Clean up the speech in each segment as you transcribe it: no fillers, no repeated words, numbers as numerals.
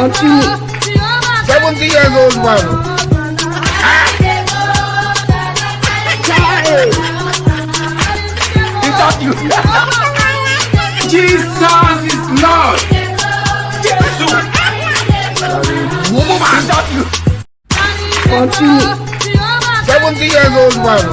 Continue. 70 years old man. Is that you? Jesus is Lord. Is that you? Continue. 70 years old man.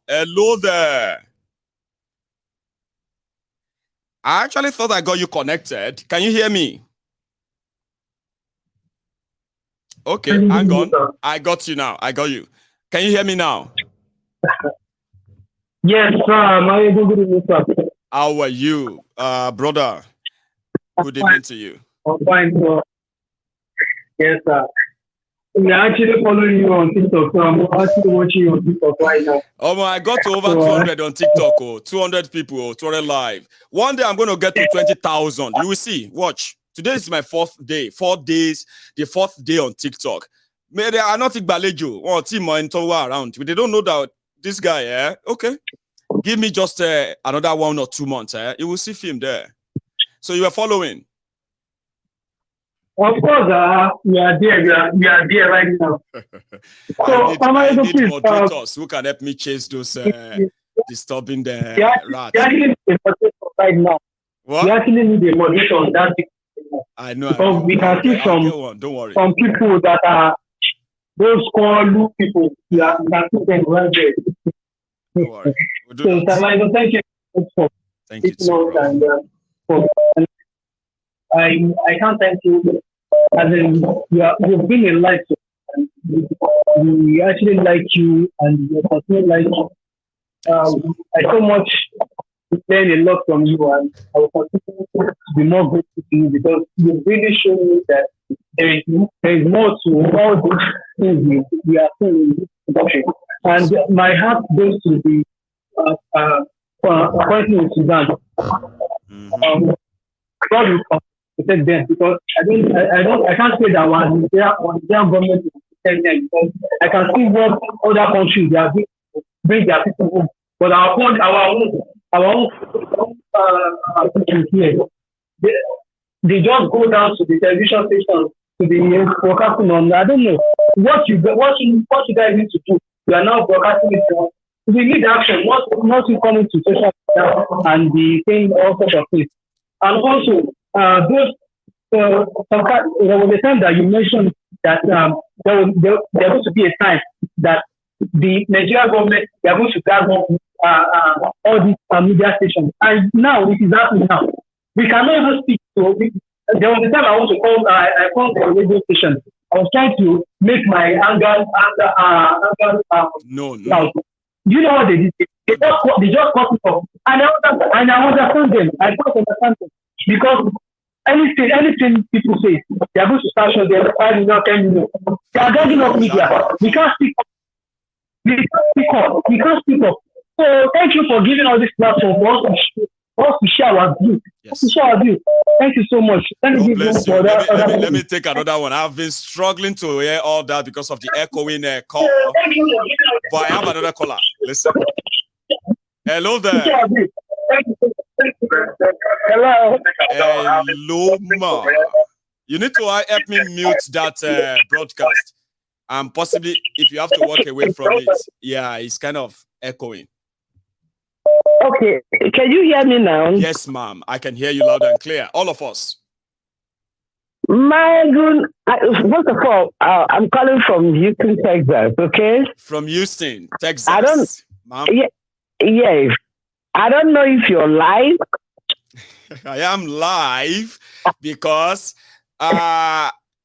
Hello there. I actually thought I got you connected. Can you hear me? Okay, hang on. I got you now. I got you. Can you hear me now? Yes, sir. Good evening, sir. How are you, brother? Good evening to you. I'm fine, sir. Yes, sir. We are actually following you on TikTok, so I'm actually watching you on TikTok right now. Oh, I got to over 200 on TikTok. 200 people, 200 live. One day I'm going to get to 20,000. You will see. Watch. Today is my 4th day. 4 days. The 4th day on TikTok. Maybe I'm not Igbalejo or team around. They don't know that this guy, eh? Okay. Give me just another 1 or 2 months, eh? You will see film there. So you are following. Of course, we are there. We are there right now. I need moderators who can help me chase those disturbing the rats. We actually need a moderator right now. What? We actually need a moderator on that. I know. Because we can see some people that are those call people. We can see them right there. Don't worry. We'll do so, that. thank you for I can't thank you. As in, you've been a light. We actually like you, and we continue like you. I so much learn a lot from you, and I will continue to be more grateful to you because you really show me that there is more to all these things we are seeing in this production. And my heart goes to the appointment in Sudan. God will protect them because I can't say that one their government will protect them because I can see what other countries they are bring their people home. But our own people here, they just go down to the television station to the broadcasting on. I don't know what you guys need to do. You are now broadcasting it. We need action, not you coming to social media and be saying all sorts of things. And also, there was a time that you mentioned that there was to be a time that the Nigerian government they are going to gather all these media stations, and now it is happening now. We cannot even speak to. There was a time I want to call. I called the radio station. I was trying to make my anger. No. You know what they did? They just cut it off, and I understand them. I don't understand them because anything people say, they are going to start showing them 5 million, 10 million. They are gathering up media. We can't speak We can't speak up. So thank you for giving all this platform for us to share our view. Yes. To share our view. Thank you so much. Let me God give bless you you. for Let me take another one. I've been struggling to hear all that because of the echoing call. But I have another caller. Listen. Hello there. Hello. Hello, ma. You need to help me mute that broadcast. And possibly, if you have to walk away from it, yeah, it's kind of echoing. Okay, can you hear me now? Yes, ma'am. I can hear you loud and clear. All of us. My good, first of all, I'm calling from Houston, Texas. Okay. From Houston, Texas. I don't. Ma'am. Yes. I don't know if you're live. I am live because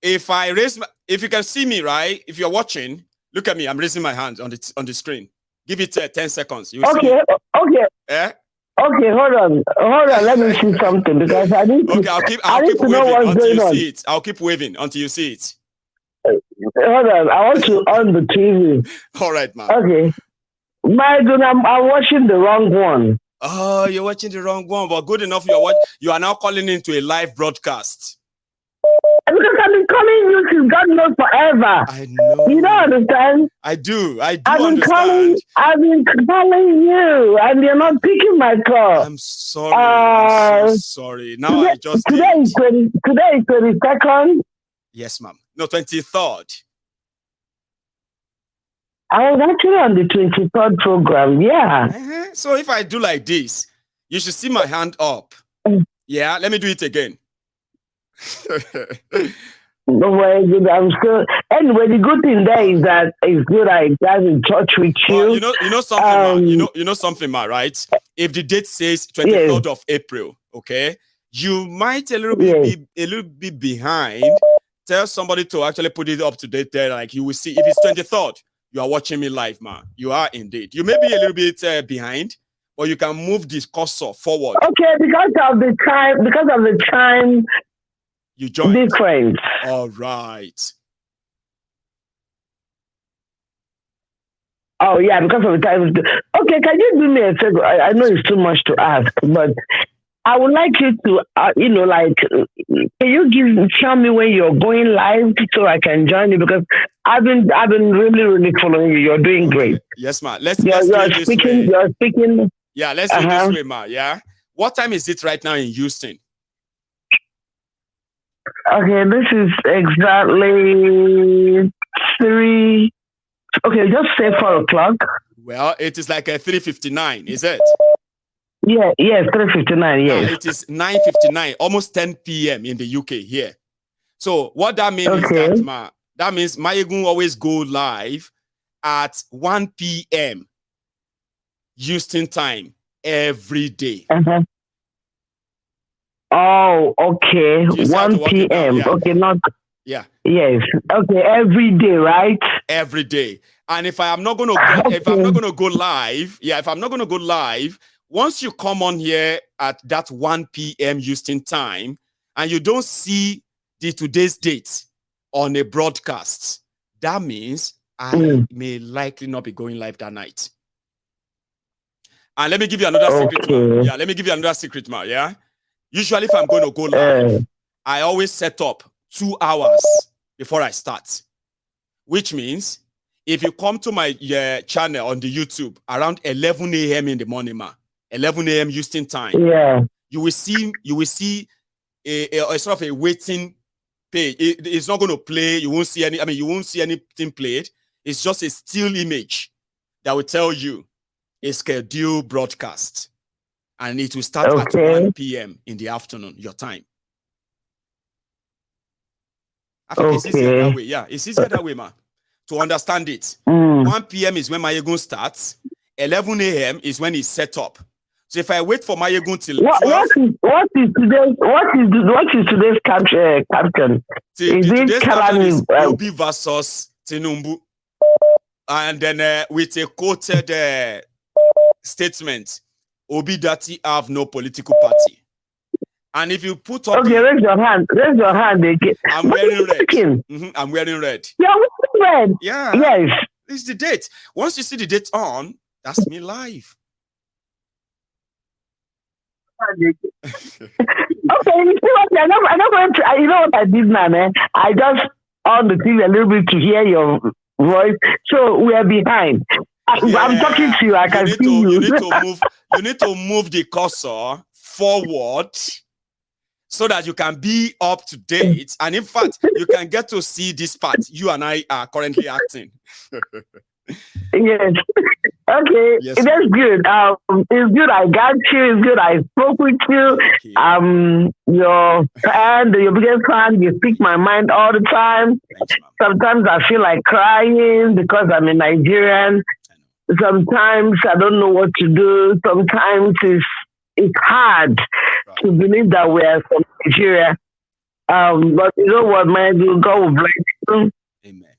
if you can see me, right? If you're watching, look at me. I'm raising my hand on the screen. Give it 10 seconds. You Okay. See me. Okay. Eh? Okay, hold on. Let me see something because I need to. Okay, I'll keep waving until you see it. I'll keep waving until you see it. Hold on. I want to on the TV. All right, man. Okay. My God, I'm watching the wrong one. Oh, you're watching the wrong one, but good enough. You are now calling into a live broadcast. Because I've been calling you since God knows forever. I know. You don't understand? I do understand. I've been calling you, and you're not picking my call. I'm sorry. I'm so sorry. Now today is 22nd. Yes, ma'am. No, 23rd. I was actually on the 23rd program. Yeah. So if I do like this, you should see my hand up. Yeah. Let me do it again. Well, I'm still. Anyway, the good thing there is that it's good I got in touch with you. Well, you know something, ma. You know something, ma. Right? If the date says 23rd of April, okay, you might a little bit behind. Tell somebody to actually put it up to date there. Like you will see, if it's 23rd, you are watching me live, ma. You are indeed. You may be a little bit behind, but you can move this cursor forward. Okay, because of the time. You joined. Different. All right. Oh yeah, because of the time. Okay, can you do me a favor? I know it's too much to ask, but I would like you to, can you tell me when you're going live so I can join you, because I've been really following you. You're doing great. Yes, ma. Let's do it this way. You're speaking. Yeah, let's do it this way, ma. Yeah. What time is it right now in Houston? Okay, this is exactly 3. Okay, just say 4 o'clock. Well, it is like 3:59, is it? Yeah, yes, 3:59, yes. It is 9:59, almost 10 p.m. in the UK here. So what that means is that means Mayegun always go live at 1 p.m. Houston time every day. Oh, okay. 1 p.m. Yeah. Okay, not. Yeah. Yes. Okay, every day, right? Every day. And if I'm not gonna go live, once you come on here at that 1 p.m. Houston time and you don't see today's date on a broadcast, that means I may likely not be going live that night. And let me give you another secret, ma. Yeah, let me give you another secret, ma. Yeah. Usually, if I'm going to go live, I always set up 2 hours before I start. Which means, if you come to my channel on the YouTube around 11 a.m. in the morning, 11 a.m. Houston time, you will see a sort of a waiting page. It's not going to play. You won't see anything played. It's just a still image that will tell you a scheduled broadcast. And it will start at 1 p.m. in the afternoon, your time. I think it's easier that way. Yeah, it's easier that way, ma. To understand it. 1 p.m. is when Mayegun starts. 11 a.m. is when it's set up. So if I wait for Mayegun till 12... What is today's captain? Today's captain is Obi versus Tinubu. And then with a quoted raise have no political party. And if you put up raise your hand again. I'm wearing red. I'm wearing red. You're wearing red? Yeah. Yes. It's the date. Once you see the date on, that's me live. Okay, you see what I'm not going to. You know what I did now, man? I just on the TV a little bit to hear your voice. So we are behind. I'm talking to you. I can see you. You need to move the cursor forward so that you can be up to date. And in fact, you can get to see this part you and I are currently acting. Yes. Okay. Yes, that's good. It's good I got you. It's good I spoke with you. Your fan, your biggest fan, you speak my mind all the time. Thanks, sometimes I feel like crying because I'm a Nigerian. Sometimes I don't know what to do. Sometimes it's hard to believe that we are from Nigeria. But you know what, man? God will bless you. Amen.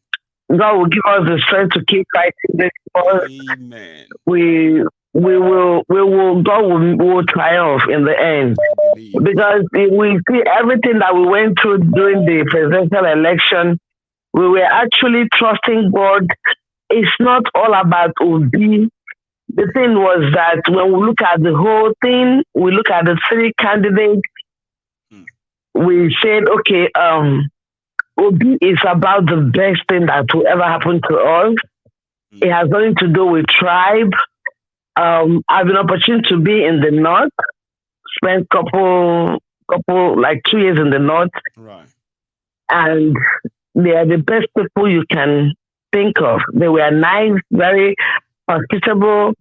God will give us the strength to keep fighting this war. Amen. We will, God will triumph in the end. Because we see everything that we went through during the presidential election, we were actually trusting God. It's not all about Obi. The thing was that when we look at the whole thing, we look at the three candidates, we said, okay, Obi is about the best thing that will ever happen to us. It has nothing to do with tribe. I've been opportunity to be in the north, spent couple like 2 years in the north. Right. And they are the best people you can think of. They were nice, very hospitable,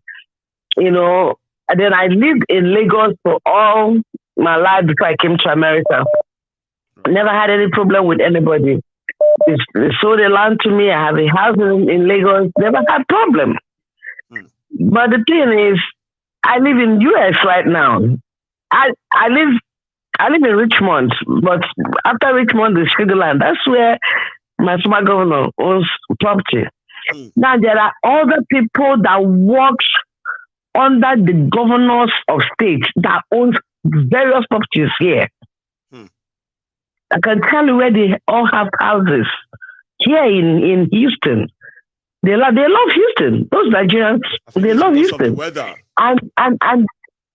you know. And then I lived in Lagos for all my life before I came to America. Never had any problem with anybody. They sold the land to me. I have a house in Lagos. Never had problem. But the thing is, I live in US right now. I live in Richmond, but after Richmond is Sudan. That's where my former governor owns property. Now there are other people that work under the governors of states that owns various properties here. I can tell you where they all have houses. Here in Houston. They love Houston. Those Nigerians, they love Houston. Weather. And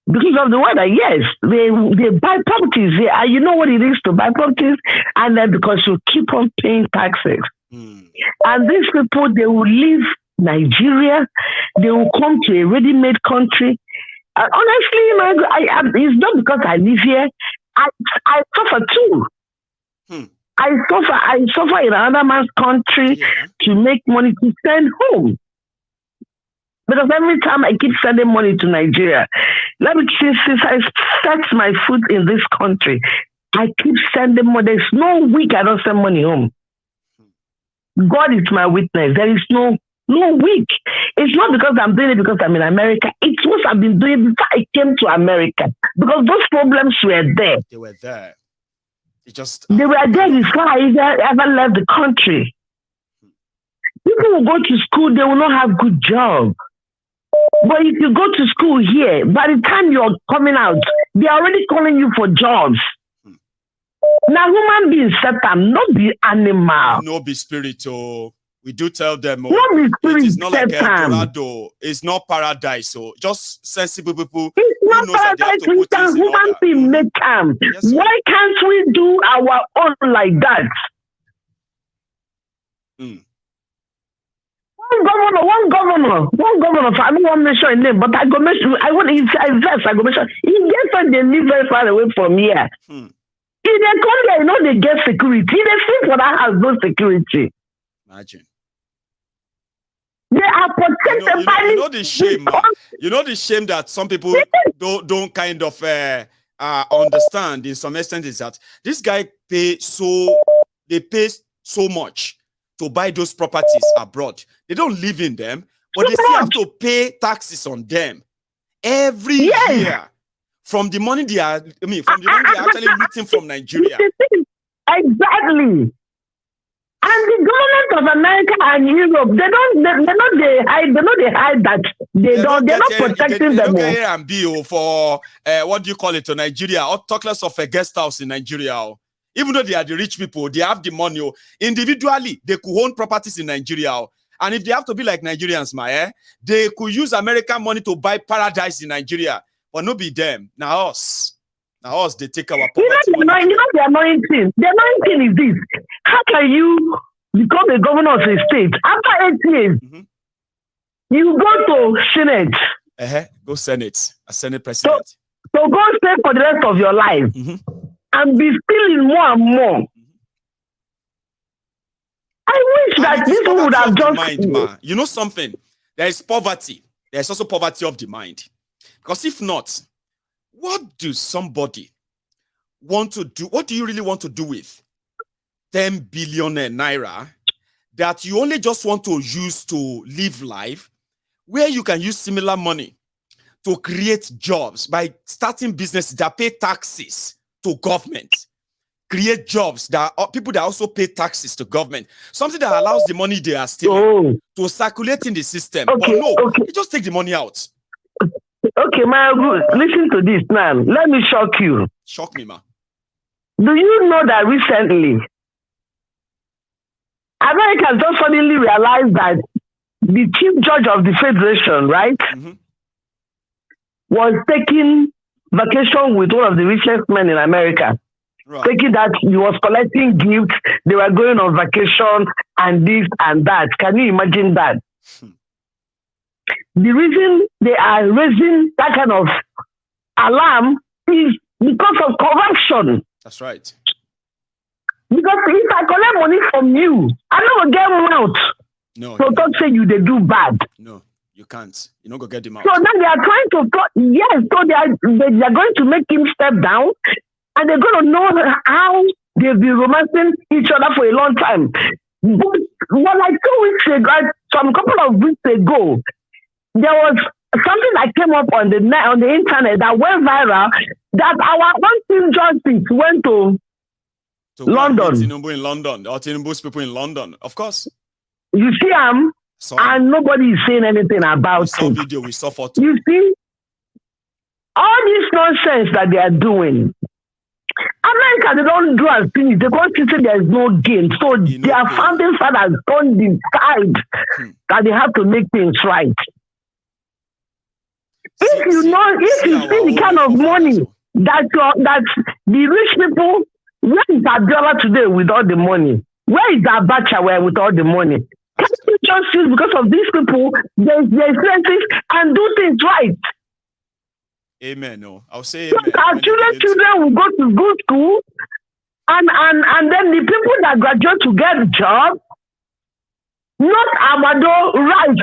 because of the weather, yes. They buy properties here. And you know what it is to buy properties? And then because you keep on paying taxes. And these people, they will leave Nigeria. They will come to a ready-made country. And honestly, it's not because I live here. I suffer too. I suffer in another man's country to make money to send home. Because every time I keep sending money to Nigeria, since I set my foot in this country, I keep sending money. There's no week I don't send money home. God is my witness. There is no week. It's not because I'm doing it because I'm in America. It's what I've been doing before I came to America. Because those problems were there. They were there. They were there before I ever left the country. People will go to school, they will not have good job. But if you go to school here, by the time you're coming out, they're already calling you for jobs. Now, human beings set them, not the animal. No be spiritual. We do tell them, it is not like Eldorado. It's not paradise. So just sensible people. It's not paradise. It's a human being make them. Yes, why can't we do our own like that? One governor. I don't want to mention his name, but I go mention. I want his address. I go mention. He gets that they live very far away from here. If they come there, you know they get security. They sleep for that has no security. Imagine. They are protected by you know the shame. You know the shame that some people don't kind of understand in some extent is that this guy pay so much to buy those properties abroad. They don't live in them, but they still have to pay taxes on them every year from the money they are. From the money they are actually looting from Nigeria. Exactly. And the government of America and Europe, they're not protecting them. They don't get and bill for what do you call it to Nigeria? Or talk less of a guest house in Nigeria. Even though they are the rich people, they have the money. Individually, they could own properties in Nigeria. And if they have to be like Nigerians, they could use American money to buy paradise in Nigeria, but no be them. Now us. Now us, they take our poverty money. The annoying thing. The annoying thing is this. How can you become a governor of a state after 8 years? You go to Senate. Go Senate. A Senate president. So go stay for the rest of your life and be stealing more and more. I wish that this would have just mind, you know something? There is poverty. There is also poverty of the mind. Because if not, what do somebody want to do? What do you really want to do with 10 billion naira that you only just want to use to live life, where you can use similar money to create jobs by starting businesses that pay taxes to government? Create jobs that are people that also pay taxes to government. Something that allows the money they are stealing to circulate in the system. But no, you just take the money out. Okay, listen to this now. Let me shock you. Shock me, ma. Do you know that recently, America just suddenly realized that the chief judge of the federation, right, was taking vacation with one of the richest men in America. Right. Taking that he was collecting gifts, they were going on vacation and this and that. Can you imagine that? The reason they are raising that kind of alarm is because of corruption. That's right. Because if I collect money from you, I'm not gonna get them out. No. So don't say they do bad. No, you can't. You're not gonna get them out. So now they are trying to so they are going to make him step down. And they're going to know how they've been romancing each other for a long time. But like 2 weeks ago, some couple of weeks ago, there was something that came up on the internet that went viral, that our one team justice went to London. Tinubu in London, or Tinubu's people in London, of course. You see him, and nobody is saying anything about we saw it. Video, we saw photo. You see, all this nonsense that they are doing, America, they don't do as things. They consider there is no gain. So their founding fathers don't decide that they have to make things right. If you see the kind of money that the rich people, where is Abiola today with all the money? Where is Abacha with all the money? Can't you just use because of these people, their expenses, and do things right? Amen. No, I'll say so amen. Our children will go to good school, and then the people that graduate to get a job, not Amado rice,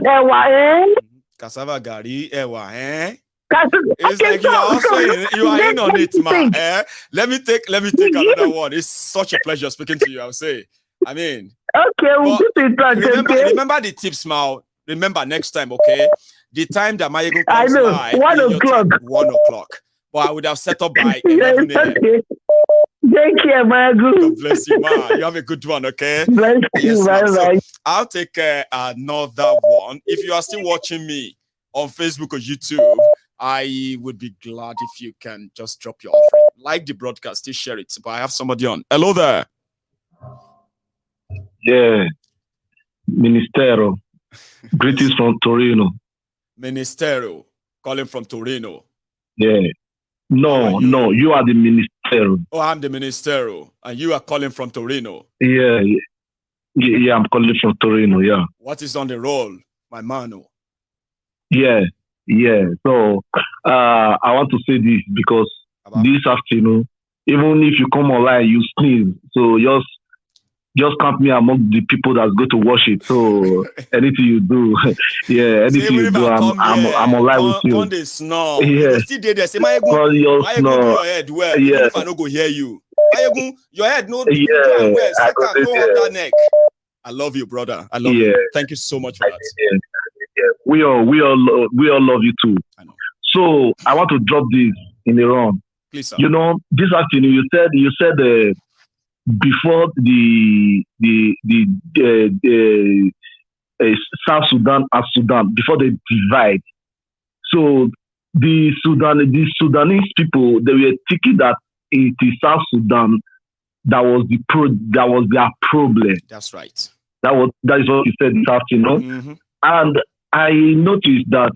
cassava gari, it's okay, like you are in on it, man. Let me take another one. It's such a pleasure speaking to you. I'll say. I mean, okay, we'll keep in touch. Remember the tips, Mal. Remember next time, okay? The time that Mayego comes live, 1 o'clock. 1 o'clock. But I would have set up by 11 a.m. Okay. Take care, Mayego. God bless you, man. You have a good one, okay? Bless you, bye. So I'll take another one. If you are still watching me on Facebook or YouTube, I would be glad if you can just drop your offering. Like the broadcast, still share it. But I have somebody on. Hello there. Yeah. Ministero. Greetings from Torino. Ministero. Calling from Torino. Yeah. No, you are the Ministero. Oh, I'm the Ministero. And you are calling from Torino. Yeah, I'm calling from Torino, yeah. What is on the roll, my mano? Yeah. So, I want to say this because this afternoon, even if you come online, you sneeze. So just count me among the people that go to watch it. So anything you do, anything you do, I'm online with you. On the snow. Yeah. Still there. Say, my your head well. Yeah. If I don't go hear you. Your head no. Yeah. No neck. I love you, brother. I love you. Thank you so much for that. Yeah. We all love you too. I know. So I want to drop this in the round. Please, sir. You know, this afternoon you said before the South Sudan and Sudan, before they divide. So the Sudanese people, they were thinking that it is South Sudan that was their problem. That's right. That is what he said this afternoon. Mm-hmm. And I noticed that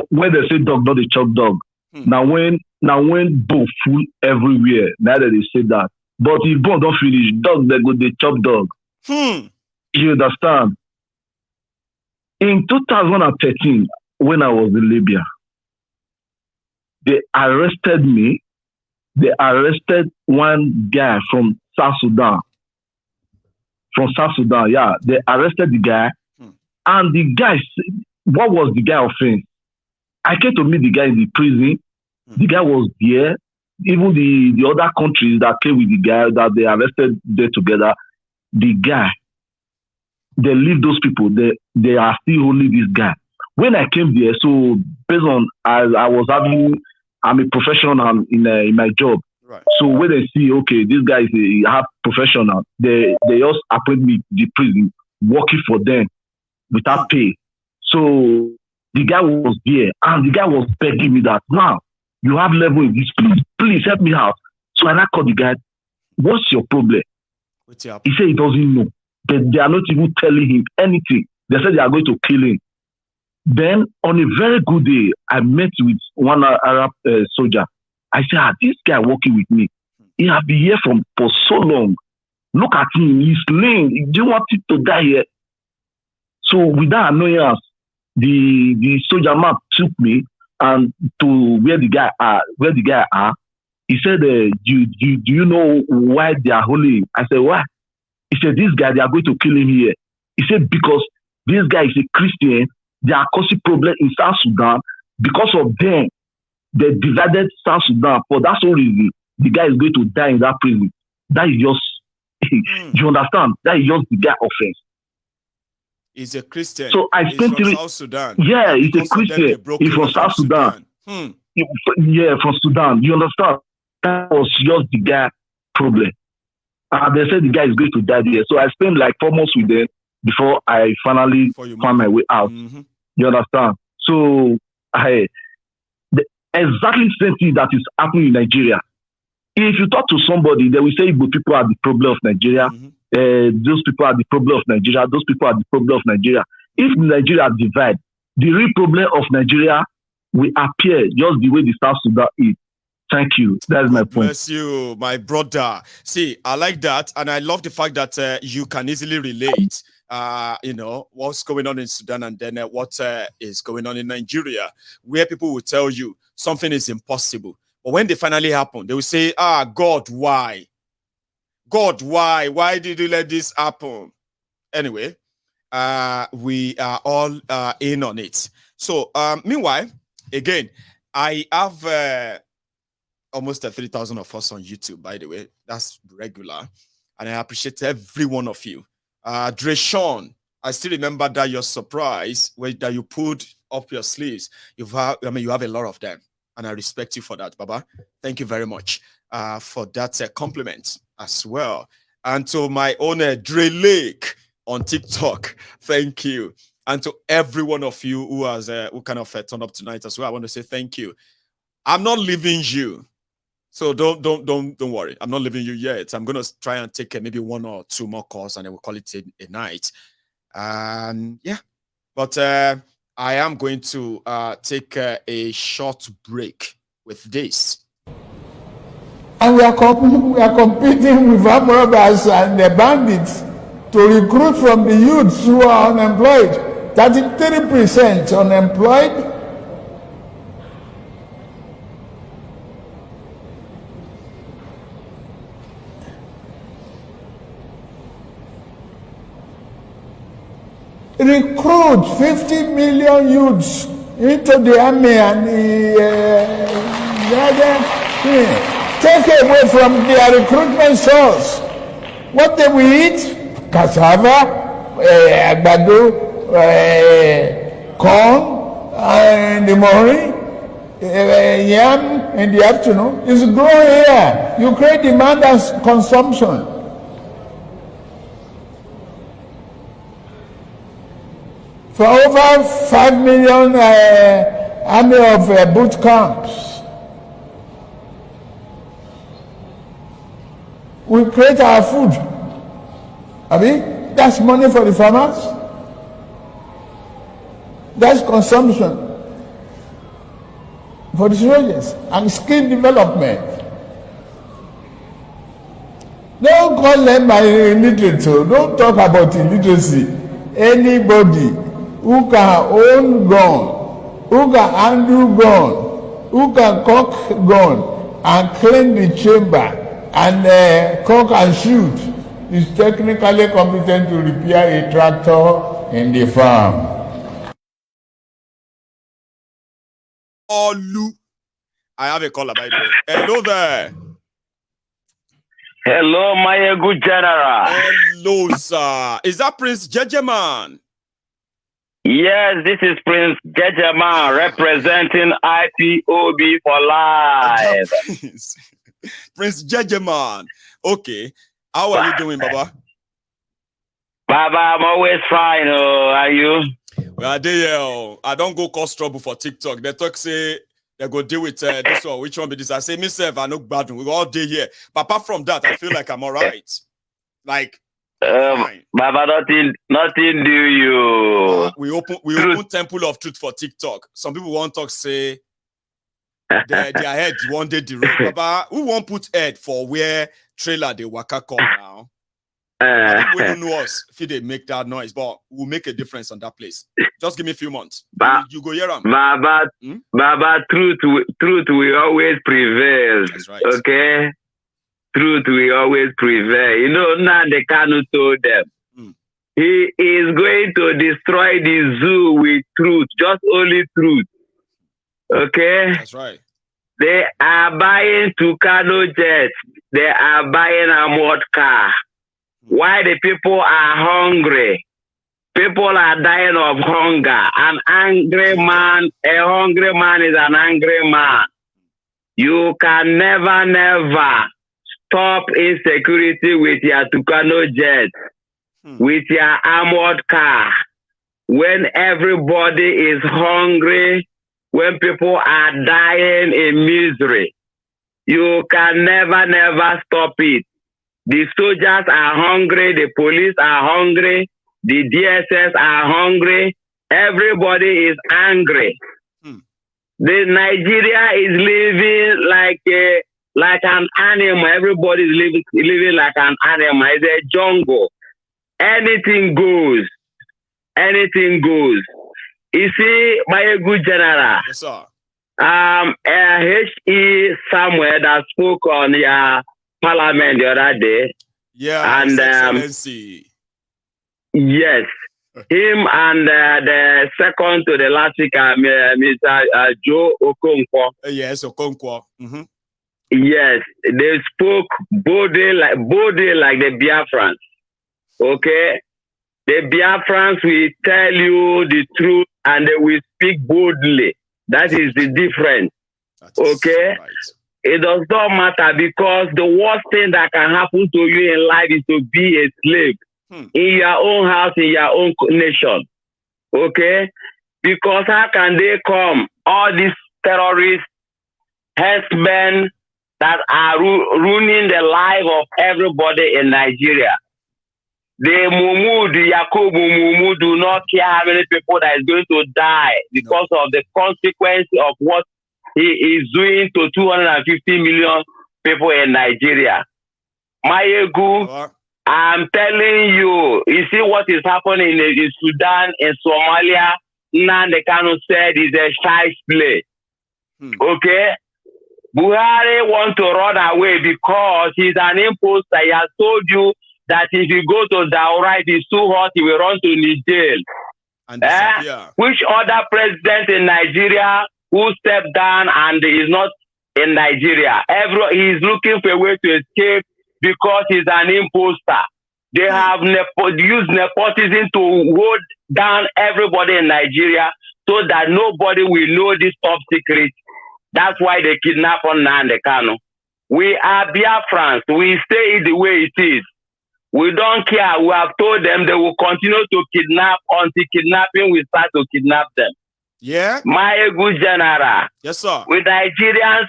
when they say dog, not a chop dog. Now when bone full everywhere, now that they say that. But if bone don't finish, dog they go they chop dog. You understand? In 2013, when I was in Libya, they arrested me. They arrested one guy from South Sudan. Yeah. They arrested the guy. And the guy, what was the guy offense? I came to meet the guy in the prison. The guy was there. Even the other countries that came with the guy that they arrested there together, the guy, they leave those people. They are still only this guy. When I came there, so based on I'm a professional in my job. Right. So when they see, okay, this guy is a half professional, they just appoint me the prison, working for them without pay. So the guy was there, and the guy was begging me that, now, you have level in this place. Please help me out. So I called the guy, what's your problem? He said he doesn't know. They are not even telling him anything. They said they are going to kill him. Then on a very good day, I met with one Arab soldier. I said, this guy working with me, he has been here for so long. Look at him, he's lame. Do you want him to die here? So with that annoyance, the soldier man took me and to where the guy are. He said, do you know why they are holding him? I said, why? He said, this guy, they are going to kill him here. He said, because this guy is a Christian, they are causing problem in South Sudan. Because of them, they divided South Sudan. For that sole reason, the guy is going to die in that prison. That is just, you understand? That is just the guy offense. He's a Christian. So I spent from South Sudan. Yeah, he's a Christian. He's from South Sudan. Yeah, from Sudan. You understand? That was just the guy problem. They said the guy is going to die there. So I spent like 4 months with them before I finally found my way out. You understand? So the exactly same thing that is happening in Nigeria. If you talk to somebody, they will say Igbo people are the problem of Nigeria. Those people are the problem of Nigeria. Those people are the problem of Nigeria. If Nigeria divide, the real problem of Nigeria will appear just the way the South Sudan is. Thank you. That is my point. Bless you, my brother. See, I like that, and I love the fact that you can easily relate. What's going on in Sudan, and then what is going on in Nigeria, where people will tell you something is impossible, but when they finally happen, they will say, God, why? God, why? Why did you let this happen? Anyway, we are all in on it. So, meanwhile, again, I have almost 3,000 of us on YouTube, by the way. That's regular. And I appreciate every one of you. Dreshawn, I still remember that your surprise that you pulled up your sleeves. You have a lot of them. And I respect you for that, Baba. Thank you very much for that compliment as well. And to my own Dre Lake on TikTok, thank you. And to every one of you who kind of turned up tonight as well, I want to say thank you. I'm not leaving you. So don't worry. I'm not leaving you yet. I'm gonna try and take maybe 1 or 2 more calls, and then we'll call it a night. Yeah, but I am going to take a short break with this. And we are competing with armed robbers and the bandits to recruit from the youths who are unemployed. 33% unemployed. Recruit 50 million youths into the army and take away from their recruitment source. What they will eat? Cassava, agbado, corn in the morning, yam in the afternoon. It's growing here. You create demand and consumption. For over 5 million army of boot camps. We create our food. I mean, that's money for the farmers. That's consumption for the soldiers and skill development. Don't call them by illiterate. Don't talk about illiteracy. Anybody who can own gun, who can handle gun, who can cock gun and clean the chamber and cock and shoot is technically competent to repair a tractor in the farm. Olu. I have a caller, by the way. Hello there. Hello, my good general. Hello, sir. Is that Prince Jejeman? Yes, this is Prince Jejeman representing IPOB for life. Prince Jejeman. Okay. How are you doing, Baba? Baba, I'm always fine. Are you? Well, I don't go cause trouble for TikTok. They talk say they go deal with this one. Which one be this? I say myself, I know bad. We all day here. But apart from that, I feel like I'm all right. Like, fine. Baba, nothing do you. We open Temple of Truth for TikTok. Some people want to talk say their head one day the road. Baba, who won't put head for where trailer they waka come now? We don't know us if they make that noise, but we'll make a difference on that place. Just give me a few months. You go hear them. Baba, truth will always prevail. That's right. Okay? Truth will always prevail. You know, now the Kanu told them. He is going to destroy the zoo with truth, just only truth. Okay? That's right. They are buying Tucano jets. They are buying a armored car. Why the people are hungry? People are dying of hunger. An angry man, a hungry man is an angry man. You can never stop insecurity with your Tucano jet, with your armored car. When everybody is hungry, when people are dying in misery, you can never stop it. The soldiers are hungry, the police are hungry, the DSS are hungry, everybody is angry. The Nigeria is living like an animal. Everybody is living like an animal. It's a jungle. Anything goes. Anything goes. You see, my good general. Yes, sir. H.E. Samuel that spoke on your Parliament the other day. Yeah, and Excellency. Yes. Him and the second to the last week, Mr. Joe Okonkwo. Yes, Okonkwo. Yes, they spoke boldly like the Biafrans. Okay? The Biafrans will tell you the truth and they will speak boldly. That is the difference. Okay? Right. It does not matter because the worst thing that can happen to you in life is to be a slave in your own house, in your own nation. Okay? Because how can they come, all these terrorists, herdsmen that are ruining the life of everybody in Nigeria? The Yakubu Mumu do not care how many people that is going to die because of the consequence of what he is doing to 250 million people in Nigeria. Mayegu, I'm telling you, you see what is happening in Sudan, in Somalia, Nnamdi Kanu said is a shy play. Okay? Buhari wants to run away because he's an imposter. He has told you that if you go to Daura, it is too hot, he will run to Niger. Which other president in Nigeria who stepped down and is not in Nigeria? He is looking for a way to escape because he's an imposter. They have used nepotism to hold down everybody in Nigeria so that nobody will know this top secret. That's why they kidnap Nnamdi Kanu. We are Biafrans. We say it the way it is. We don't care. We have told them they will continue to kidnap until kidnapping will start to kidnap them. Yeah. My good general. Yes, sir. With Nigerian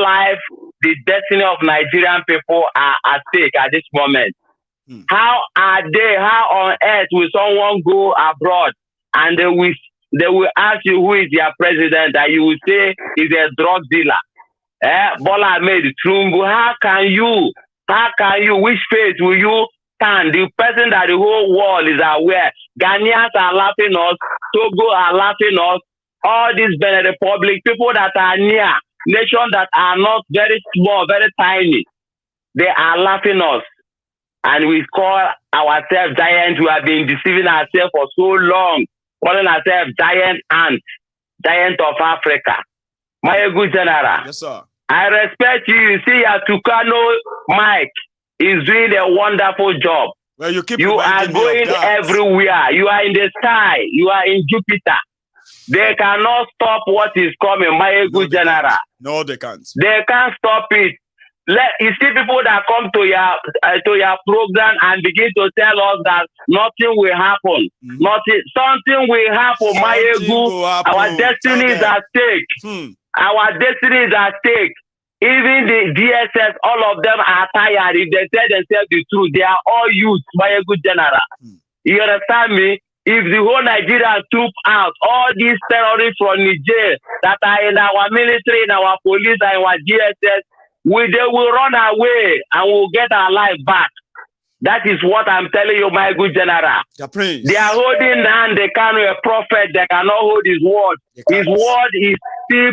life, the destiny of Nigerian people are at stake at this moment. How on earth will someone go abroad and they will ask you who is their president and you will say is a drug dealer? Bola Ahmed Tinubu, how can you, which face will you stand? The person that the whole world is aware, Ghanaians are laughing us, Togo are laughing us, all these Benin Republic, people that are near, nations that are not very small, very tiny, they are laughing us. And we call ourselves giants. We have been deceiving ourselves for so long, calling ourselves giant ants, giant of Africa. My good general. Yes, sir. I respect you. You see, Tukano Mike is doing a wonderful job. Well, you are going everywhere. You are in the sky. You are in Jupiter. They cannot stop what is coming, my good general. No, they can't. They can't stop it. You see people that come to your program and begin to tell us that nothing will happen. Something will happen, my Our destiny is at stake. Our destiny is at stake. Even the DSS, all of them are tired. If they tell themselves the truth, they are all youth, my good general. You understand me? If the whole Nigeria troop out, all these terrorists from Niger that are in our military, in our police, and our DSS, they will run away and we'll get our life back. That is what I'm telling you, my good general. They are holding down the kind of a prophet. They cannot hold his word. His word is still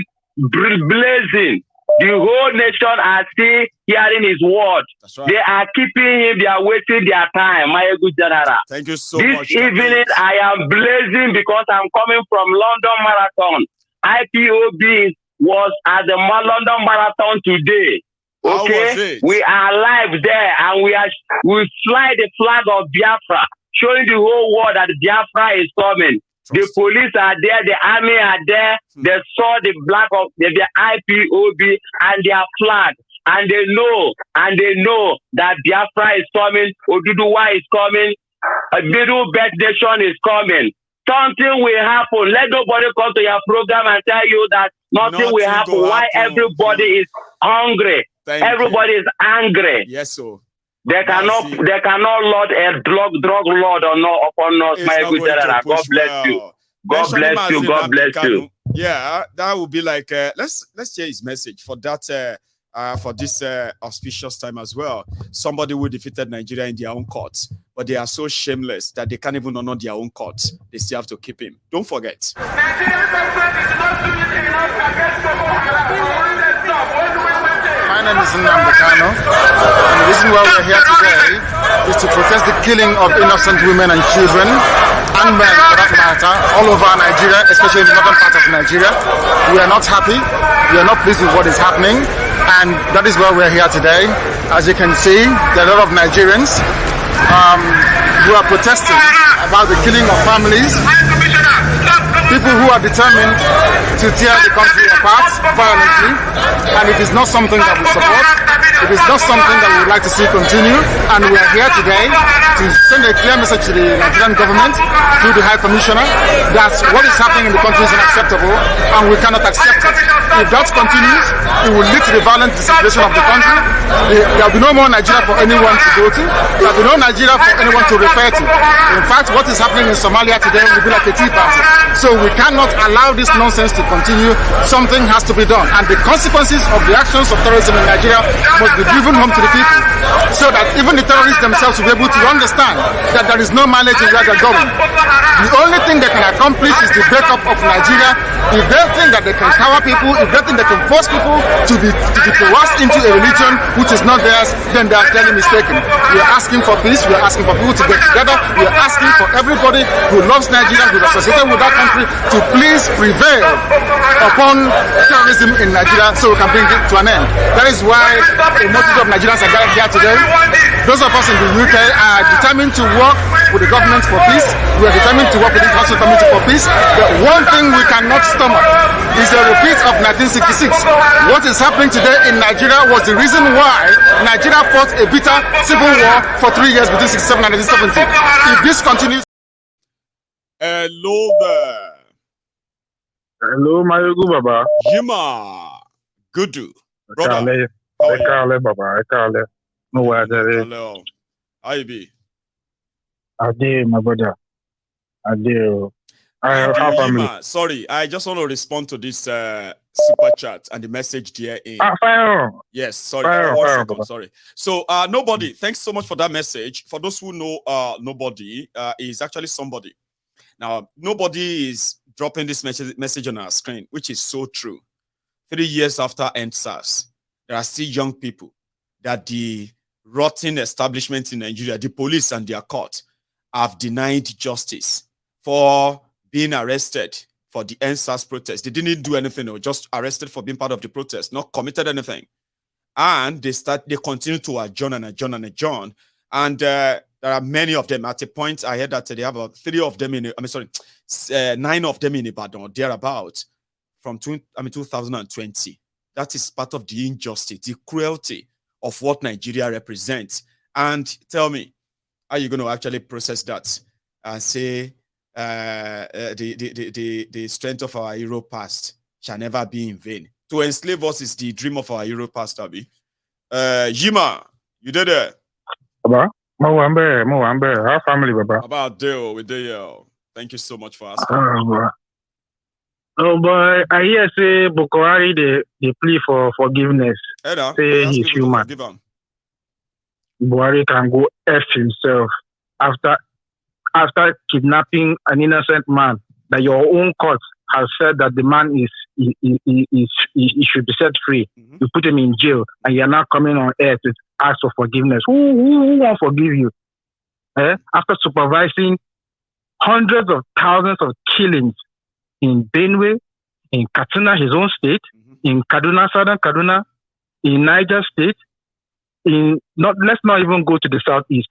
blazing. The whole nation are still hearing his word. Right. They are keeping him. They are wasting their time, my good general. Thank you so much. This evening, I am blazing because I'm coming from London Marathon. IPOB was at the London Marathon today. Okay, we are live there, and we fly the flag of Biafra, showing the whole world that Biafra is coming. The police are there, the army are there. They saw the black of the IPOB and their flag, and they know that Biafra is coming, Oduduwa is coming, a Middle Belt Nation is coming. Something will happen. Let nobody come to your program and tell you that nothing will happen. Why everybody is hungry? Everybody is angry. Yes, sir. They cannot load a drug lord upon us, my good general. God bless you. God bless you. God bless you. Yeah, that would be like let's share his message for that for this auspicious time as well. Somebody who defeated Nigeria in their own courts, but they are so shameless that they can't even honor their own courts. They still have to keep him. Don't forget. My name is Nnamdi, and the reason why we're here today is to protest the killing of innocent women and children, and men for that matter, all over Nigeria, especially in the northern part of Nigeria. We are not happy, we are not pleased with what is happening, and that is why we're here today. As you can see, there are a lot of Nigerians who are protesting about the killing of families, people who are determined to tear the country apart violently, and it is not something that we support. It is not something that we would like to see continue, and we are here today to send a clear message to the Nigerian government through the High Commissioner that what is happening in the country is unacceptable and we cannot accept it. If that continues, it will lead to the violent disintegration of the country. There will be no more Nigeria for anyone to go to. There will be no Nigeria for anyone to refer to. In fact, what is happening in Somalia today will be like a tea party. So we cannot allow this nonsense to continue. Something has to be done, and the consequences of the actions of terrorism in Nigeria must be driven home to the people, so that even the terrorists themselves will be able to understand that there is no mileage in where they're going. The only thing they can accomplish is the breakup of Nigeria. If they think that they can cower people, if they think they can force people to be coerced into a religion which is not theirs, then they are clearly mistaken. We are asking for peace. We are asking for people to get together. We are asking for everybody who loves Nigeria, who is associated with that country, to please prevail upon terrorism in Nigeria so we can bring it to an end. That is why a multitude of Nigerians are gathered here today. Those of us in the UK are determined to work with the government for peace. We are determined to work with the international community for peace. But one thing we cannot stomach is a repeat of 1966. What is happening today in Nigeria was the reason why Nigeria fought a bitter civil war for 3 years between 1967 and 1970. If this continues... Hello there. Hello, my good Baba. Yima. Gudu. Brother. Baba. No, How you be? I did, my brother. I did. I And have family. Yima, sorry, I just want to respond to this super chat and the message there in. Fire. Yes, sorry, Fire, for 1 fire, second, Baba. sorry. So, nobody, thanks so much for that message. For those who know, nobody is actually somebody. Now, nobody is dropping this message on our screen, which is so true. 3 years after EndSARS, there are still young people that the rotten establishment in Nigeria, the police and their court, have denied justice for being arrested for the EndSARS protest. They didn't do anything, they were just arrested for being part of the protest, not committed anything. And they continue to adjourn and adjourn and adjourn. And there are many of them. At a point, I heard that they have 9 of them in Ibadan or thereabout from 2020. That is part of the injustice, the cruelty of what Nigeria represents. And tell me, how are you going to actually process that and say the strength of our hero past shall never be in vain? To enslave us is the dream of our hero past, Abi. Yima, you did it. Baba, Mwambe, our family, Baba. About Dale with the thank you so much for asking. Oh boy, I hear say Bukhari they plea for forgiveness. Say he's human. Buhari can go F himself after kidnapping an innocent man that your own court has said that the man he should be set free. Mm-hmm. You put him in jail and you're now coming on air to ask for forgiveness. Who won't forgive you? After supervising hundreds of thousands of killings in Benue, in Katsina, his own state, mm-hmm. in Kaduna, southern Kaduna, in Niger State, let's not even go to the southeast.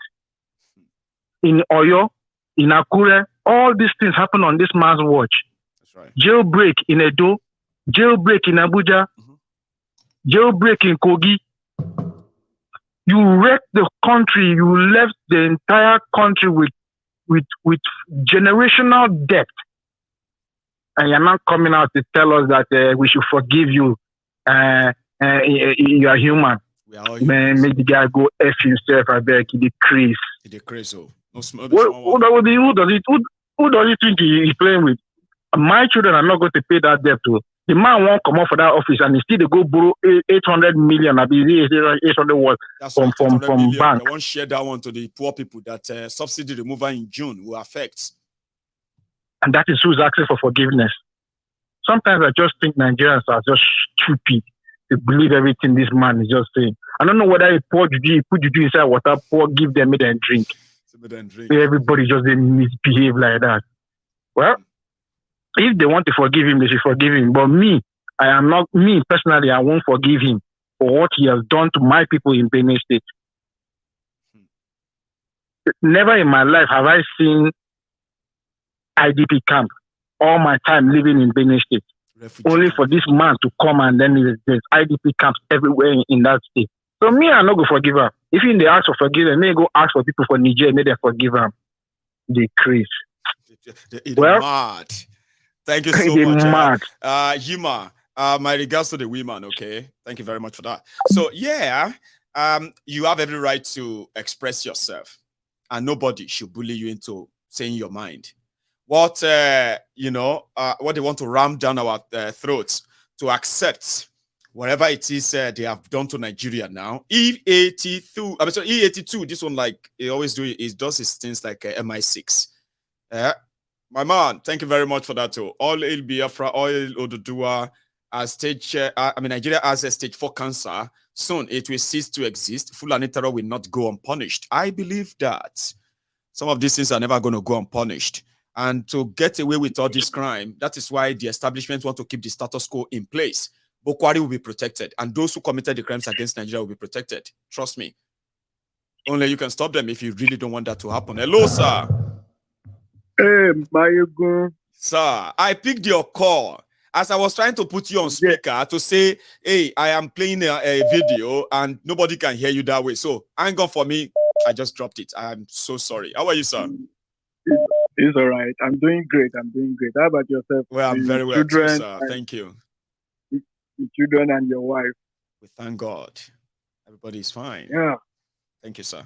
In Oyo, in Akure, all these things happen on this man's watch. That's right. Jailbreak in Edo, jailbreak in Abuja, mm-hmm. jailbreak in Kogi. You wrecked the country. You left the entire country with generational debt. And you're not coming out to tell us that we should forgive you. You are human. We are all human. Man, make the guy go F himself. I beg, he decrease. He decrease, oh. No small, who does he think he's playing with? My children are not going to pay that debt to. The man won't come out for that office and instead they go borrow 800 million. I believe 800 was from bank. They won't share that one to the poor people that subsidy removal in June will affect. And that is who's asking for forgiveness. Sometimes I just think Nigerians are just stupid to believe everything this man is just saying. I don't know whether he put juju inside water, give them made and drink. Everybody just didn't misbehave like that. Well, if they want to forgive him, they should forgive him. But me personally, I won't forgive him for what he has done to my people in Benue State. Never in my life have I seen IDP camp all my time living in Benue State. Only for this man to come and then there's IDP camps everywhere in that state. So me, I'm not going to forgive him. If they ask for forgiveness, may go ask for people for Nigeria, may they forgive him. Decrease. Well, mad. Thank you so much. Yima, my regards to the women, okay? Thank you very much for that. So, yeah, you have every right to express yourself, and nobody should bully you into saying your mind. What, what they want to ram down our throats to accept whatever it is they have done to Nigeria now. E82, this one, like, he always does his things like MI6. My man, thank you very much for that too. All Il Biafra, all Odudua, Nigeria has a stage 4 cancer. Soon it will cease to exist. Fulani terror will not go unpunished. I believe that some of these things are never going to go unpunished. And to get away with all this crime, that is why the establishment want to keep the status quo in place. Bukhari will be protected, and those who committed the crimes against Nigeria will be protected. Trust me. Only you can stop them if you really don't want that to happen. Hello, sir. Hey, Mayogo. Sir, I picked your call as I was trying to put you on speaker to say, hey, I am playing a video and nobody can hear you that way. So hang on for me. I just dropped it. I'm so sorry. How are you, sir? It's all right. I'm doing great. How about yourself? Well, I'm very well too, sir. Thank you. The children and your wife. We thank God. Everybody is fine. Yeah. Thank you, sir.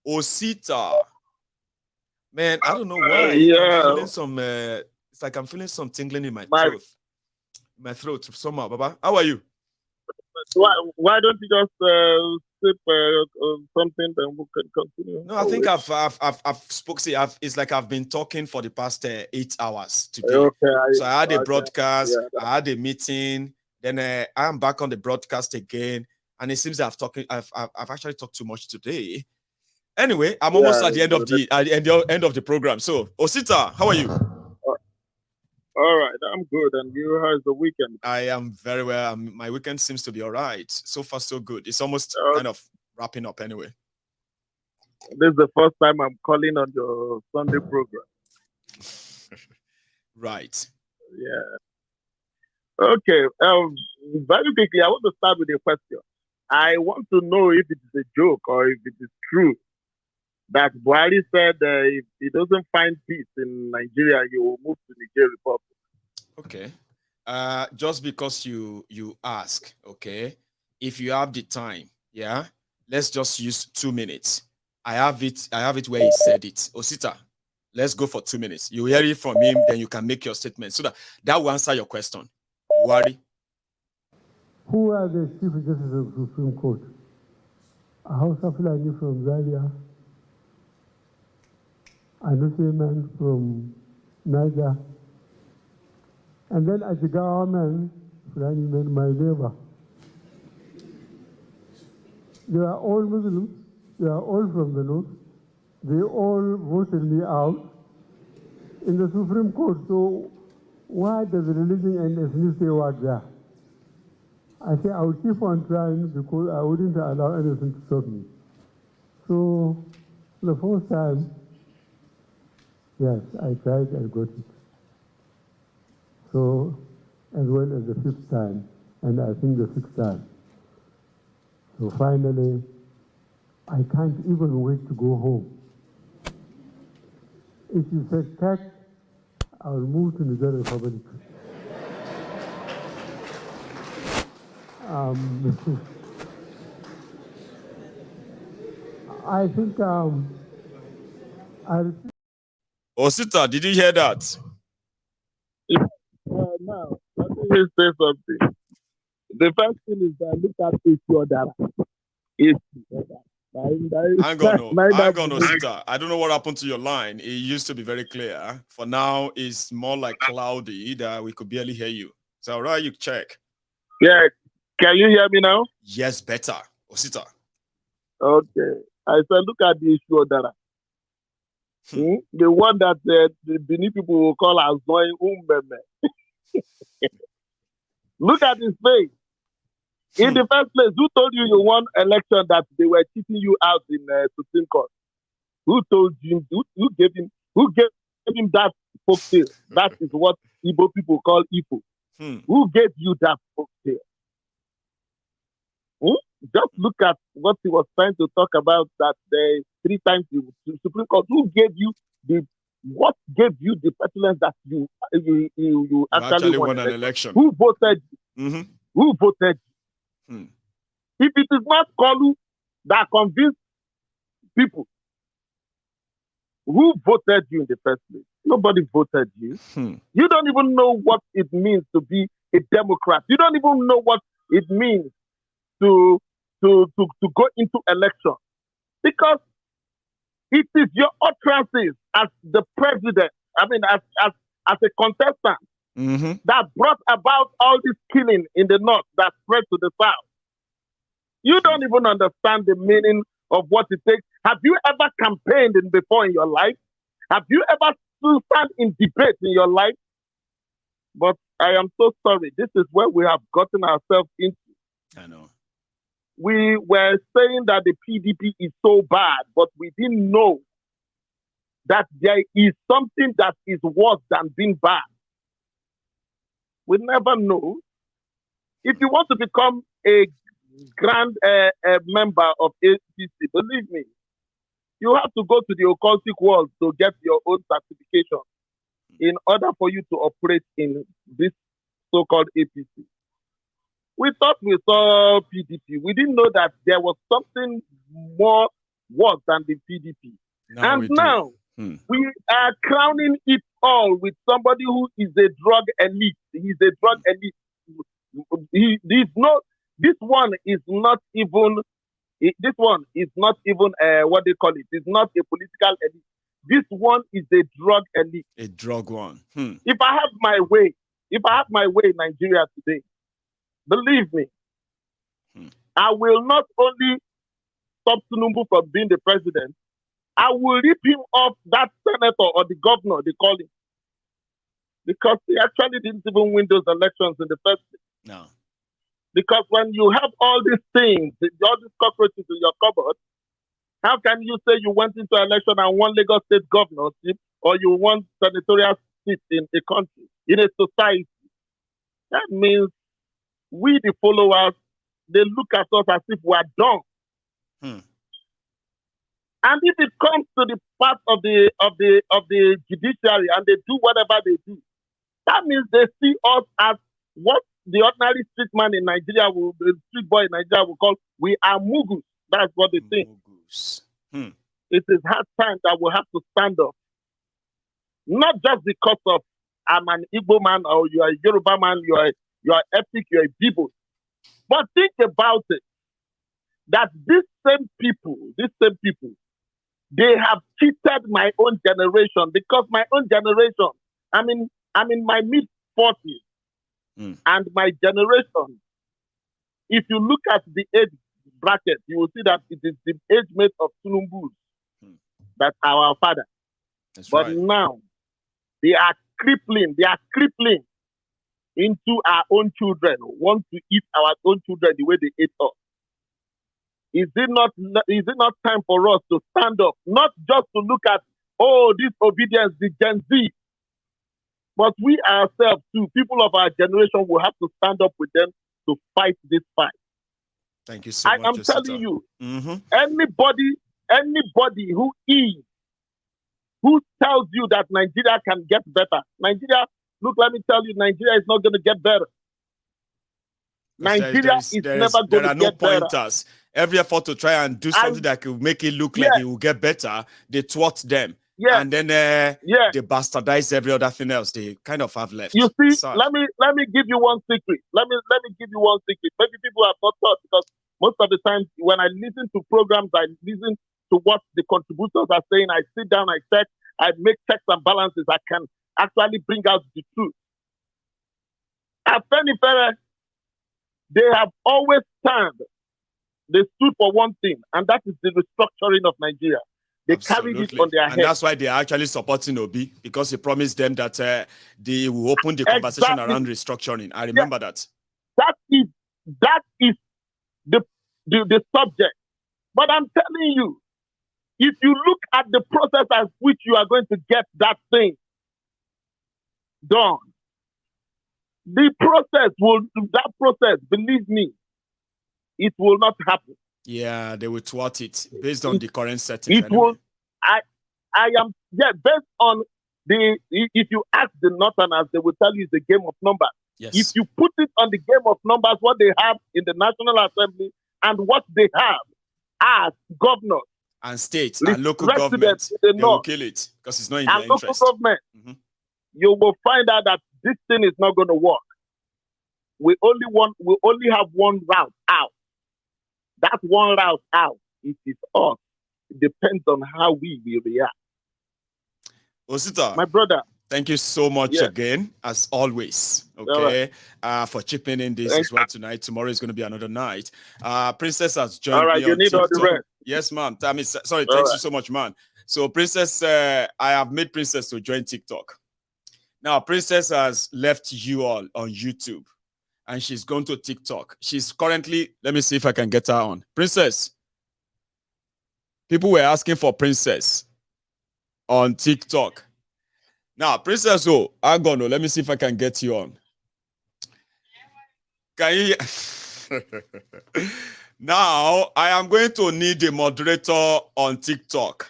Osita. Man, I don't know why. Yeah. I'm feeling some. It's like I'm feeling some tingling in my throat. My throat somehow. Baba, how are you? Why don't you just sip something, then we can continue? No, I think I've spoke. See, it's like I've been talking for the past 8 hours today. Okay. So I had a broadcast. I had a meeting. Then I'm back on the broadcast again, and it seems I've actually talked too much today. Anyway, I'm almost at the end of the program. So, Osita, how are you? All right, I'm good. And you, how's the weekend? I am very well. My weekend seems to be all right. So far, so good. It's almost kind of wrapping up anyway. This is the first time I'm calling on your Sunday program. Right. Yeah. Okay. Very quickly, I want to start with a question. I want to know if it is a joke or if it is true that Buhari said if he doesn't find peace in Nigeria, he will move to Niger Republic. Okay. Just because you ask, okay, if you have the time, yeah, let's just use 2 minutes. I have it where he said it. Osita, let's go for 2 minutes. You hear it from him, then you can make your statement so that will answer your question. Buhari. Who are the Chief Justice of the Supreme Court? Hausa Fulani from Zaria, Anuseman from Niger, and then Ajigawa man, Fulani man, my neighbor. They are all Muslims, they are all from the north, they all voted me out in the Supreme Court, so why does religion and ethnicity work there? I say I will keep on trying because I wouldn't allow anything to stop me. So the first time, yes, I tried and got it. So as well as the 5th time, and I think the 6th time. So finally, I can't even wait to go home. If you said tax, I will move to Niger Republic. I think Osita, did you hear that? Now, let me say something. The first thing is that look at Ishiodara. Hang on, Osita. I don't know what happened to your line. It used to be very clear. For now, it's more like cloudy that we could barely hear you. So, all right, you check. Yeah. Can you hear me now? Yes, better. Osita. Okay. I said, look at the Ishiodara. The one that the Benin people will call as Noy Umbeme. Look at his face. In the first place, who told you won election that they were cheating you out in Supreme Court? Who told him? Who gave him that folktale? That is what Igbo people call Ifo. Who gave you that folktale? Just look at what he was trying to talk about. That 3 times the Supreme Court. Who gave you what gave you the petulance that you actually won an election? Who voted? Who voted? If it is not Kolu that convinced people, who voted you in the first place? Nobody voted you. You don't even know what it means to be a Democrat. You don't even know what it means to go into election, because it is your utterances as the president, I mean, as a contestant, that brought about all this killing in the north that spread to the south. You don't even understand the meaning of what it takes. Have you ever campaigned before in your life? Have you ever stand in debate in your life? But I am so sorry. This is where we have gotten ourselves into. I know. We were saying that the PDP is so bad, but we didn't know that there is something that is worse than being bad. We never know. If you want to become a grand member of APC, believe me, you have to go to the occultic world to get your own certification in order for you to operate in this so-called APC. We thought we saw PDP. We didn't know that there was something more worse than the PDP. And now we are crowning it all with somebody who is a drug elite. He's a drug elite. This one is not even what they call it. It's not a political elite. This one is a drug elite. A drug one. If I have my way in Nigeria today, believe me, I will not only stop Tinubu from being the president, I will rip him off that senator or the governor, they call him. Because he actually didn't even win those elections in the first place. No. Because when you have all these things, all these cockroaches in your cupboard, how can you say you went into election and won Lagos State governorship or you won senatorial seat in a country, in a society? That means we, the followers, they look at us as if we are dumb. And if it comes to the part of the judiciary and they do whatever they do, that means they see us as what the ordinary street man in Nigeria the street boy in Nigeria will call, we are mugus. That's what they think. It is hard time that we have to stand up. Not just because of I'm an Igbo man or you are a Yoruba man, you are ethnic, you are a Bibo. But think about it. That these same people, they have cheated my own generation, because my own generation, I'm in my mid-40s, and my generation, if you look at the age bracket, you will see that it is the age mate of Tinubu that our father. But now, they are crippling into our own children, want to eat our own children the way they ate us. Is it not time for us to stand up, not just to look at, this obedience, the Gen Z, but we ourselves too, people of our generation, will have to stand up with them to fight this fight. Thank you so much. I'm telling you, anybody who tells you that Nigeria can get better, Nigeria, look, let me tell you, Nigeria is not going to get better. Nigeria is never going to get better. Pointers. Every effort to try and do something that could make it look like it will get better, they thwart them. And then they bastardize every other thing else they kind of have left. You see, let me give you one secret. Let me give you one secret. Maybe people have not thought, because most of the time when I listen to programs, I listen to what the contributors are saying. I sit down, I check, I make checks and balances. I can actually bring out the truth. At Fenifere, they have always they stood for one thing, and that is the restructuring of Nigeria. They carried it on their head. And that's why they are actually supporting Obi, because he promised them that they will open the conversation around restructuring. I remember that. That is the subject. But I'm telling you, if you look at the process at which you are going to get that thing done, that process, believe me, it will not happen. Yeah, they will thwart it based on the current settings. It will. Based on if you ask the Northerners, they will tell you it's a game of numbers. Yes. If you put it on the game of numbers, what they have in the National Assembly and what they have as governors and states and local governments, they will kill it because it's not in their interest. Local government, you will find out that this thing is not going to work. We only have one route out. That one route out, it is us. It depends on how we will react. Osita, my brother, thank you so much again, as always. Okay, for chipping in this as well tonight. Tomorrow is going to be another night. Princess has joined me on TikTok. All the rest. Yes, ma'am. Sorry, thanks you so much, man. So, Princess, I have made Princess to join TikTok. Now, Princess has left you all on YouTube, and she's gone to TikTok. She's currently, let me see if I can get her on. Princess, people were asking for Princess on TikTok. Now, Princess, let me see if I can get you on. Can you? Now, I am going to need a moderator on TikTok.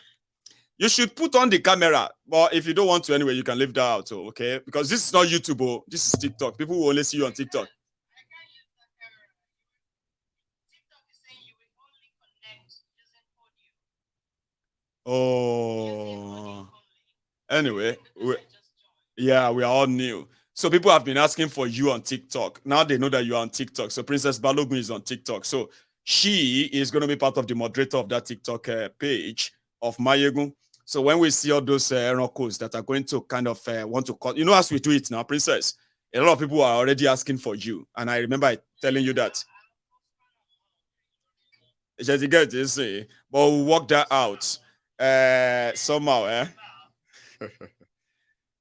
You should put on the camera, but if you don't want to anyway, you can leave that out, okay? Because this is not YouTube, this is TikTok. People will only see you on TikTok. Oh, anyway, we are all new. So people have been asking for you on TikTok. Now they know that you are on TikTok. So Princess Balogun is on TikTok. So she is going to be part of the moderator of that TikTok page of Mayegun. So when we see all those codes that are going to kind of want to call, as we do it now, Princess, a lot of people are already asking for you. And I remember telling you that. Just get this, but we'll work that out somehow.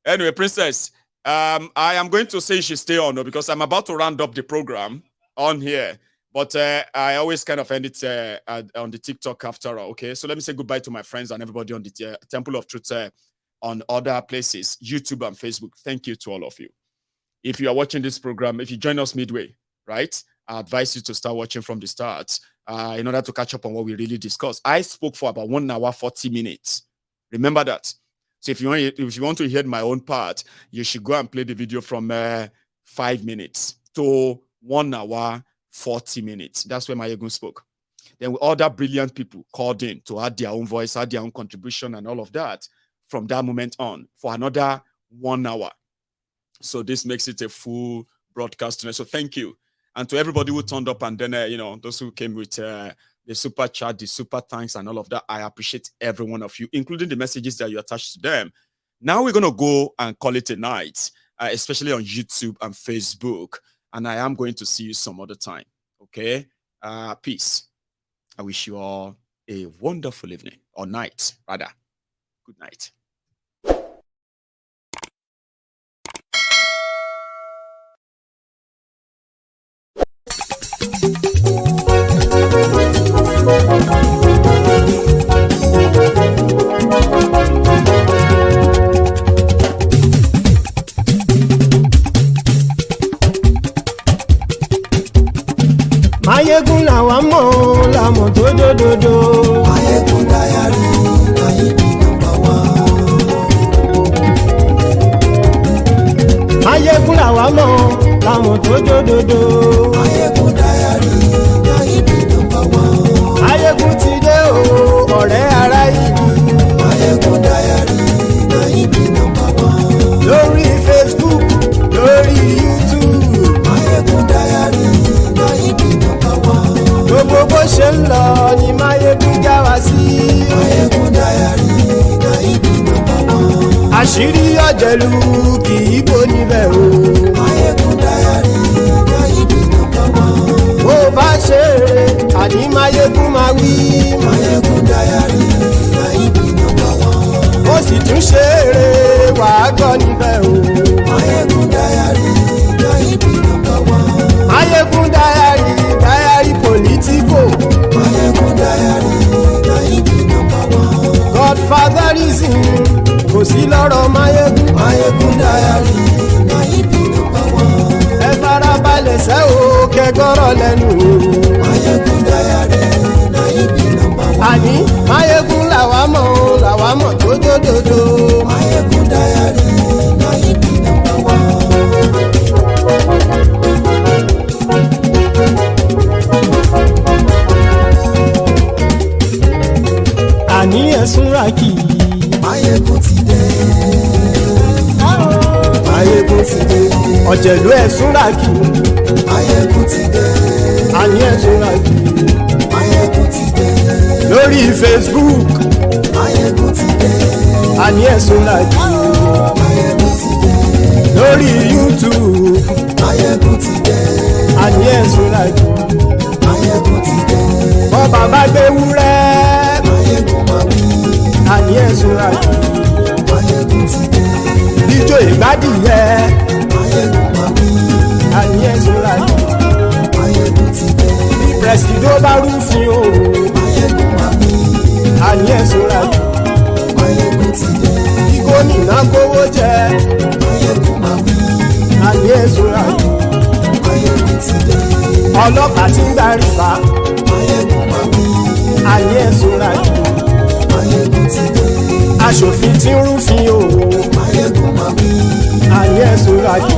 Anyway, Princess, I am going to say you should stay on because I'm about to round up the program on here. But I always kind of end it on the TikTok after all. Okay, so let me say goodbye to my friends and everybody on the Temple of Truth on other places, YouTube and Facebook. Thank you to all of you. If you are watching this program, if you join us midway, right, I advise you to start watching from the start in order to catch up on what we really discussed. I spoke for about 1 hour, 40 minutes. Remember that. So if you want to hear my own part, you should go and play the video from 5 minutes to 1 hour, 40 minutes. That's where Mayegun spoke. Then other brilliant people called in to add their own voice, add their own contribution and all of that from that moment on for another 1 hour. So this makes it a full broadcast. So thank you. And to everybody who turned up and then, those who came with the super chat, the super thanks and all of that, I appreciate every one of you, including the messages that you attached to them. Now we're going to go and call it a night, especially on YouTube and Facebook. And I am going to see you some other time. Okay? Peace. I wish you all a wonderful evening or night, rather. Good night. Mayegun làwa mọ̀ làmọ̀ tó dòdòdò. Mayegun Diary Nayibi #1. Mayegun làwa mọ̀ làmọ̀ tó dòdòdò. Mayegun Diary Nayibi #1. Mayegun ti dé o ọ̀rẹ́ ara ìlú. Mayegun Diary Nayibi #1. Lórí Facebook lórí YouTube. Mayegun Diary Nayibi #1. Gbogbo bó ṣe ń lọ ni Mayegun já wa sí. Mayegun Diary Nayibi #1. Àṣírí ọ̀jẹ̀lú kì í bò níbẹ̀ o. Mayegun Diary Nayibi #1. Bó bá ṣe eré àní Mayegun máa wí. Mayegun Diary Nayibi #1. Ó sì tún ṣe eré wàá gbọ́ níbẹ̀ o. Mayegun Diary Nayibi #1. Mayegun Diary political. Mayegun Diary Nayibi #1. Godfatherism kò sí lọ́rọ̀ Mayegun. Mayegun Diary Nayibi #1. Ẹ farabalẹ̀ sẹ́ o kẹgọ́rọ̀ lẹ́nu o. Mayegun Diary Nayibi #1. Àní Mayegun làwa mọ̀ tó dòdòdò. Mayegun Diary Nayibi #1. Àní ẹ̀sùn ràkì. Mayegun ti dé. Mayegun ti dé. Ọ̀jẹ̀lú ẹ̀sùn ràkì. Mayegun ti dé. Àní ẹ̀sùn ràkì. Mayegun ti dé. Lórí Facebook. Mayegun ti dé. Àní ẹ̀sùn ràkì. Mayegun ti dé. Lórí YouTube. Mayegun ti dé. Àní ẹ̀sùn ràkì. Mayegun ti dé. Bọ́ bàbá gbé wúrẹ́. Mayegun máa wí. Àní ẹ̀sùn ràkì. Mayegun ti dé. Ijó ìgbádìyẹ. Mayegun máa wí. Àní ẹ̀sùn ràkì. Mayegun ti dé. Bí pẹ̀sìdó bá rúfin o. Mayegun máa wí. Àní ẹ̀sùn ràkì. Mayegun ti dé. Bí gómìnà kówó jẹ. Mayegun máa wí. Àní ẹ̀sùn ràkì. Mayegun ti dé. Ọlọ́pàá ti ń darí bá. Mayegun máa wí. Àní ẹ̀sùn ràkì. Mayegun ti dé. Aṣòfin tí ń rúfin o. Mayegun máa wí. Àní ẹ̀sùn ràkì.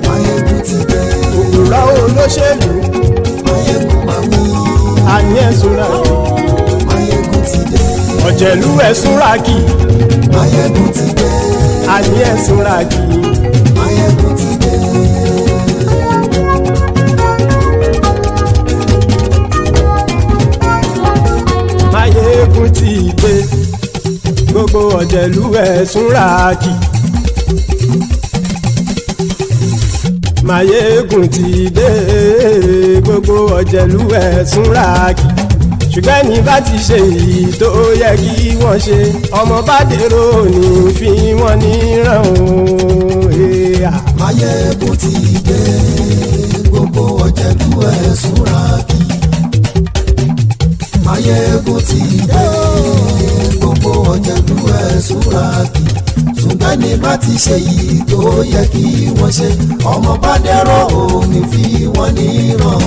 Mayegun ti dé. Òpùrọ́ olóṣèlú. Mayegun máa wí. Àní ẹ̀sùn ràkì. Mayegun ti dé. ọ̀jẹ̀lú ẹ̀ súnra kì. Máyégún ti dé. Àní ẹ̀ súnra kì. Máyégún ti dé. Máyégún ti dé. Gbogbo ọ̀jẹ̀lú ẹ̀ súnra kì. Máyégún ti dé. Gbogbo ọ̀jẹ̀lú ẹ̀ súnra kì. Ṣùgbọ́n ní bá ti ṣe èyí tó yẹ kí wọ́n ṣe ọmọ bá dèrò ní fi wọ́n níran o. Máyégún ti dé. Gbogbo ọ̀jẹ̀lú ẹ̀ súnra kì. Máyégún ti dé. Gbogbo ọ̀jẹ̀lú ẹ̀ súnra kì. Ṣùgbọ́n ní bá ti ṣe èyí tó yẹ kí wọ́n ṣe ọmọ bá dèrò ní fi wọ́n níran.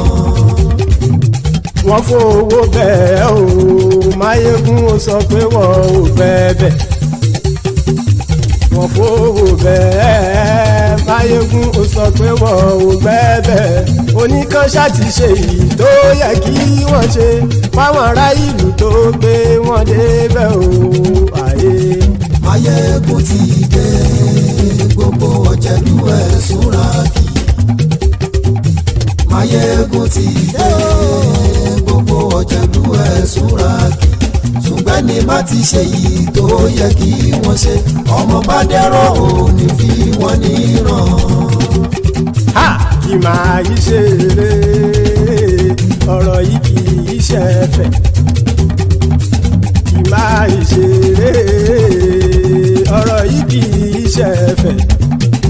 Wọ́n fowó bẹ́ẹ̀ o Máyégún ó sọ pé wọ́n ò fẹ́ bẹ̀. Wọ́n fowó bẹ́ẹ̀ Máyégún ó sọ pé wọ́n ò fẹ́ bẹ̀. Oníkan ṣáàtì ṣe èyí tó yẹ kí wọ́n ṣe fáwọn ará ìlú tó gbé wọn débẹ̀ o. Máyégún ti dé. Gbogbo ọ̀jẹ̀lú ẹ̀ súnra kì. Máyégún ti dé. Gbogbo ọ̀jẹ̀lú ẹ̀ súnra kì. Ṣùgbọ́n ní má ti ṣe yìí tó yẹ kí wọ́n ṣe ọmọ bá dẹ́rọ̀ ò ní fi wọ́n níran. Kì máa yí ṣe eré ọ̀rọ̀ yìí kì í ṣe ẹ̀fẹ̀. Kì máa yí ṣe eré ọ̀rọ̀ yìí kì í ṣe ẹ̀fẹ̀.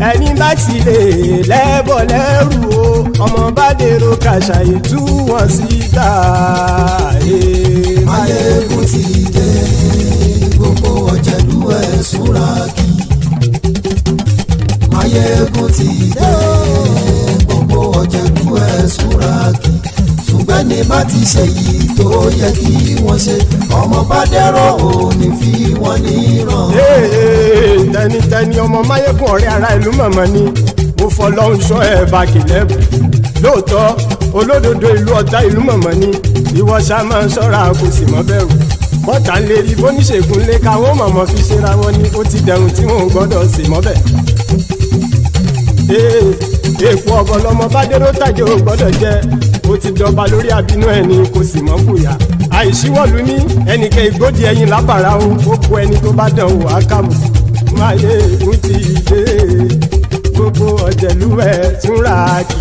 Ẹni bá ti lè lẹ́bọ̀ lẹ́rù o ọmọ bá dèrò kàṣà ìtú wọn síta. Máyégún ti dé. Gbogbo ọ̀jẹ̀lú ẹ̀ súnra kì. Máyégún ti dé. Gbogbo ọ̀jẹ̀lú ẹ̀ súnra kì. Ṣùgbọ́n ní bá ti ṣe yìí tó yẹ kí wọ́n ṣe ọmọ bá dẹ́rọ̀ ò ní fi wọ́n níran. Tẹnitẹni ọmọ Máyégún ọ̀rẹ́ ara ìlú mọ̀mọ́ ni mo fọlọ́hún ṣọ́ ẹ̀ bá kìlẹ́bù. Lóòótọ́ olódodo ìlú ọ̀tá ìlú mọ̀mọ́ ni ìwọ ṣá máa ń ṣọ́ra kò sì mọ́ bẹ̀rù. Bọ́tà ń lè rí bóníṣègùn lé káwọn mọ̀mọ́ fi ṣera wọn ni ó ti dẹrùn tí wọn ò gbọ́dọ̀ sì mọ́ bẹ̀. Èèpo ọ̀gọ̀ lọmọ bá dérò tàjẹ́ ò gbọ́dọ̀ jẹ́ ó ti dọba lórí àbínú ẹni kò sì mọ́ bùyà. Àìsíwọ̀lú ní ẹnìkẹ́ ìgbódì ẹyin lábàrá o ó kó ẹni tó bá dán o àkàmù. Máyégún ti dé. Gbogbo ọ̀jẹ̀lú ẹ̀ súnra kì.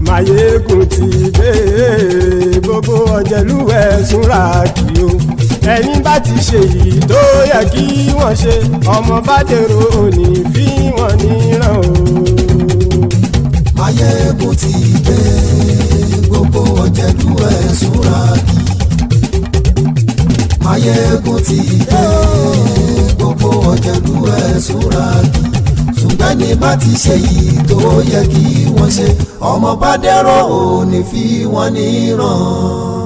Máyégún ti dé. Gbogbo ọ̀jẹ̀lú ẹ̀ súnra kì o. Ẹni bá ti ṣe yìí tó yẹ kí wọ́n ṣe ọmọ bá dèrò òní fi wọ́n níran o. Máyégún ti dé. Gbogbo ọ̀jẹ̀lú ẹ̀ súnra kì. Máyégún ti dé. Gbogbo ọ̀jẹ̀lú ẹ̀ súnra kì. Ṣùgbọ́n ní bá ti ṣe yìí tó yẹ kí wọ́n ṣe ọmọ bá dẹ́rọ̀ ò ní fi wọ́n níran.